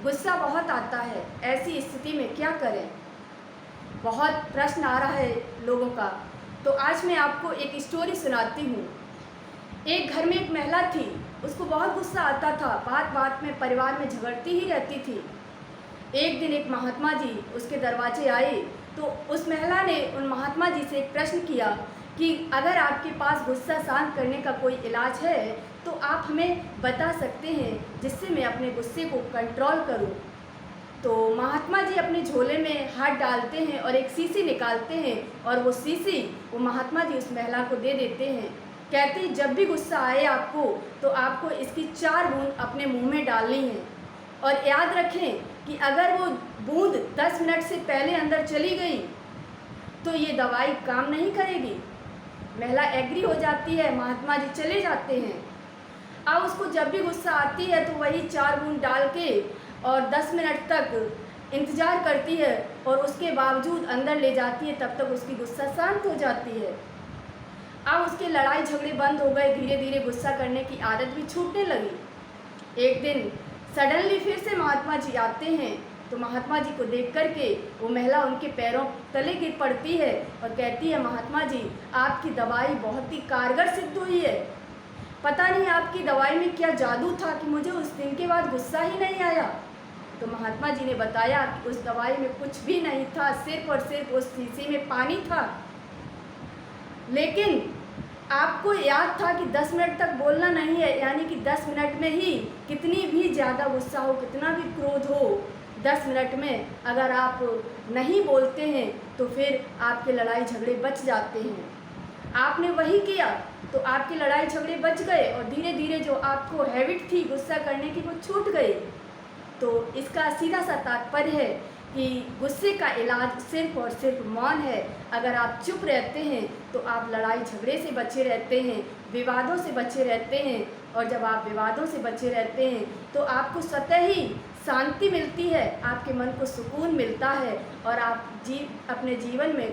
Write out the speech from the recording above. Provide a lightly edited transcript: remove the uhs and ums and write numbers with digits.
गुस्सा बहुत आता है, ऐसी स्थिति में क्या करें? बहुत प्रश्न आ रहा है लोगों का। तो आज मैं आपको एक स्टोरी सुनाती हूँ। एक घर में एक महिला थी, उसको बहुत गुस्सा आता था, बात बात में परिवार में झगड़ती ही रहती थी। एक दिन एक महात्मा जी उसके दरवाजे आए, तो उस महिला ने उन महात्मा जी से एक प्रश्न किया कि अगर आपके पास गुस्सा शांत करने का कोई इलाज है तो आप हमें बता सकते हैं, जिससे मैं अपने गुस्से को कंट्रोल करूं। तो महात्मा जी अपने झोले में हाथ डालते हैं और एक शीशी निकालते हैं, और वो शीशी वो महात्मा जी उस महिला को दे देते हैं। कहती, जब भी गुस्सा आए आपको तो आपको इसकी 4 बूंद अपने मुंह में डालनी है, और याद रखें कि अगर वो बूंद 10 मिनट से पहले अंदर चली गई तो ये दवाई काम नहीं करेगी। महिला एग्री हो जाती है, महात्मा जी चले जाते हैं। अब उसको जब भी गुस्सा आती है तो वही 4 बूंद डाल के और 10 मिनट तक इंतज़ार करती है, और उसके बावजूद अंदर ले जाती है, तब तक उसकी गुस्सा शांत हो जाती है। अब उसके लड़ाई झगड़े बंद हो गए, धीरे धीरे गुस्सा करने की आदत भी छूटने लगी। एक दिन सडनली फिर से महात्मा जी आते हैं, तो महात्मा जी को देख कर के वो महिला उनके पैरों तले गिर पड़ती है और कहती है, महात्मा जी आपकी दवाई बहुत ही कारगर सिद्ध हुई है। पता नहीं आपकी दवाई में क्या जादू था कि मुझे उस दिन के बाद गुस्सा ही नहीं आया। तो महात्मा जी ने बताया कि उस दवाई में कुछ भी नहीं था, सिर्फ और सिर्फ उस शीशी में पानी था। लेकिन आपको याद था कि 10 मिनट तक बोलना नहीं है, यानी कि 10 मिनट में ही कितनी भी ज़्यादा गुस्सा हो, कितना भी क्रोध हो, 10 मिनट में अगर आप नहीं बोलते हैं तो फिर आपके लड़ाई झगड़े बच जाते हैं। आपने वही किया तो आपकी लड़ाई झगड़े बच गए, और धीरे धीरे जो आपको हैबिट थी गुस्सा करने की वो छूट गई। तो इसका सीधा सा तात्पर्य है कि गुस्से का इलाज सिर्फ और सिर्फ मौन है। अगर आप चुप रहते हैं तो आप लड़ाई झगड़े से बचे रहते हैं, विवादों से बचे रहते हैं, और जब आप विवादों से बचे रहते हैं तो आपको स्वतः ही शांति मिलती है, आपके मन को सुकून मिलता है, और आप अपने जीवन में